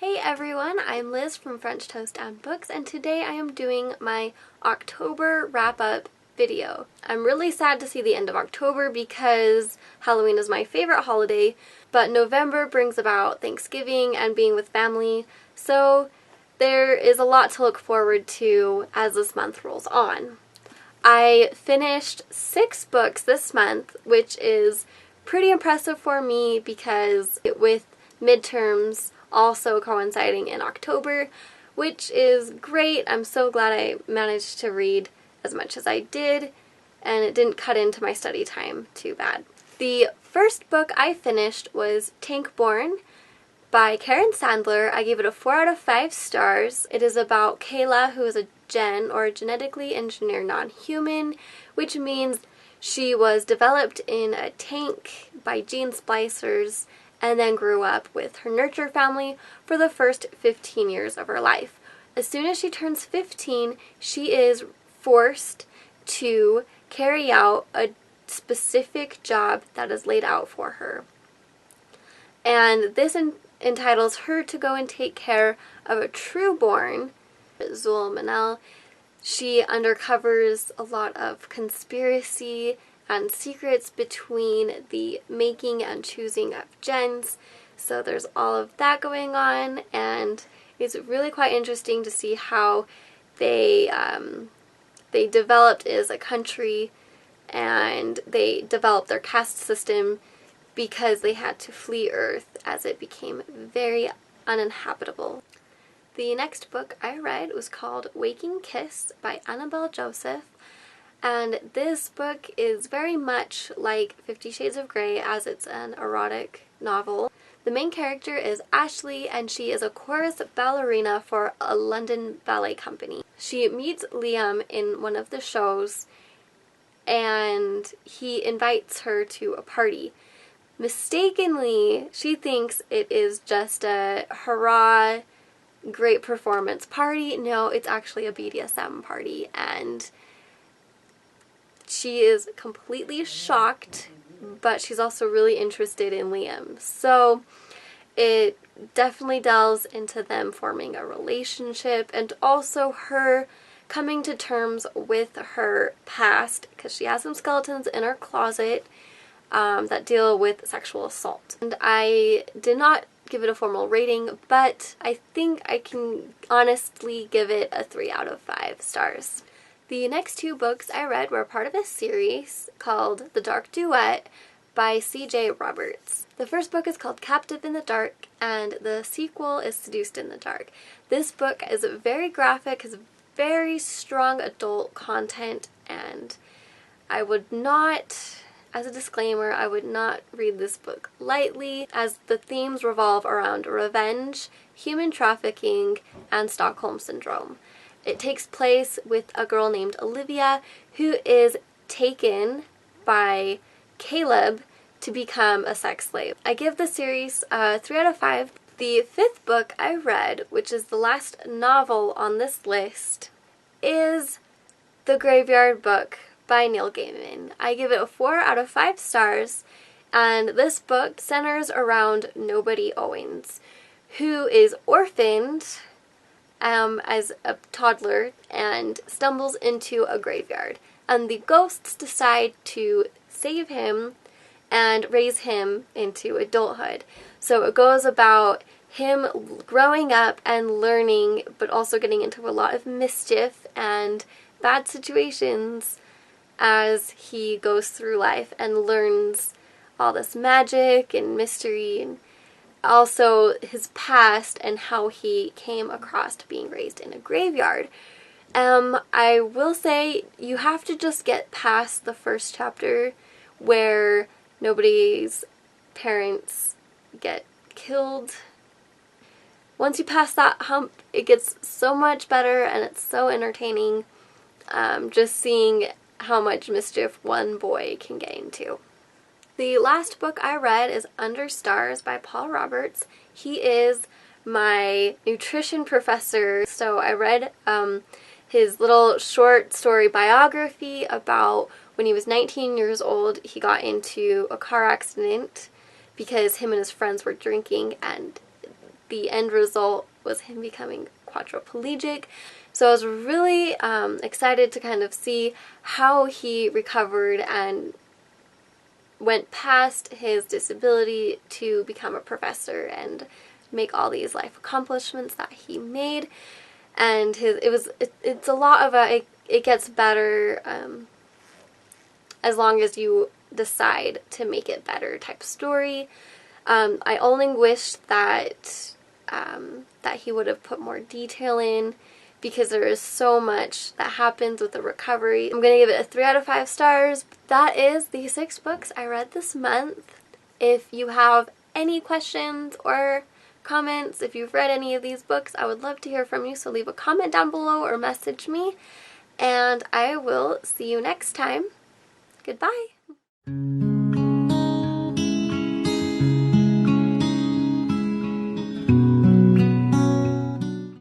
Hey everyone, I'm Liz from French Toast and Books, and today I am doing my October wrap-up video. I'm really sad to see the end of October because Halloween is my favorite holiday, but November brings about Thanksgiving and being with family, so there is a lot to look forward to as this month rolls on. I finished 6 books this month, which is pretty impressive for me because with midterms also coinciding in October, which is great. I'm so glad I managed to read as much as I did, and it didn't cut into my study time too bad. The first book I finished was Tankborn by Sandler. I gave it a 4 out of 5 stars. It is about Kayla, who is a gen, or a genetically engineered non-human, which means she was developed in a tank by gene splicers and then grew up with her nurture family for the first 15 years of her life. As soon as she turns 15, she is forced to carry out a specific job that is laid out for her. And this entitles her to go and take care of a trueborn, Zul Manel. She undercovers a lot of conspiracy and secrets between the making and choosing of gens. So there's all of that going on, and it's really quite interesting to see how they developed as a country, and they developed their caste system because they had to flee Earth as it became very uninhabitable. The next book I read was called Waking Kiss by Annabel Joseph. And this book is very much like 50 Shades of Grey, as it's an erotic novel. The main character is Ashley, and she is a chorus ballerina for a London ballet company. She meets Liam in one of the shows, and he invites her to a party. Mistakenly, she thinks it is just a hurrah, great performance party. No, it's actually a BDSM party, and she is completely shocked, but she's also really interested in Liam. So it definitely delves into them forming a relationship, and also her coming to terms with her past, because she has some skeletons in her closet that deal with sexual assault. And I did not give it a formal rating, but I think I can honestly give it a 3 out of 5 stars. The next 2 books I read were part of a series called The Dark Duet by C.J. Roberts. The first book is called Captive in the Dark, and the sequel is Seduced in the Dark. This book is very graphic, has very strong adult content, and I would not, as a disclaimer, I would not read this book lightly, as the themes revolve around revenge, human trafficking, and Stockholm Syndrome. It takes place with a girl named Olivia, who is taken by Caleb to become a sex slave. I give the series 3 out of 5. The 5th book I read, which is the last novel on this list, is The Graveyard Book by Neil Gaimen. I give it a 4 out of 5 stars, and this book centers around Nobody Owens, who is orphaned as a toddler and stumbles into a graveyard. And the ghosts decide to save him and raise him into adulthood. So it goes about him growing up and learning, but also getting into a lot of mischief and bad situations as he goes through life and learns all this magic and mystery, and also his past and how he came across to being raised in a graveyard. I will say you have to just get past the first chapter where nobody's parents get killed. Once you pass that hump, it gets so much better, and it's so entertaining just seeing how much mischief one boy can get into. The last book I read is Under Stars by Paul Roberts. He is my nutrition professor, so I read his little short story biography about when he was 19 years old. He got into a car accident because him and his friends were drinking, and the end result was him becoming quadriplegic. So I was really excited to kind of see how he recovered and went past his disability to become a professor and make all these life accomplishments that he made. And it's a lot of it gets better as long as you decide to make it better type story. I only wish that that he would have put more detail in, because there is so much that happens with the recovery. I'm going to give it a 3 out of 5 stars. That is the 6 books I read this month. If you have any questions or comments, if you've read any of these books, I would love to hear from you, so leave a comment down below or message me, and I will see you next time. Goodbye.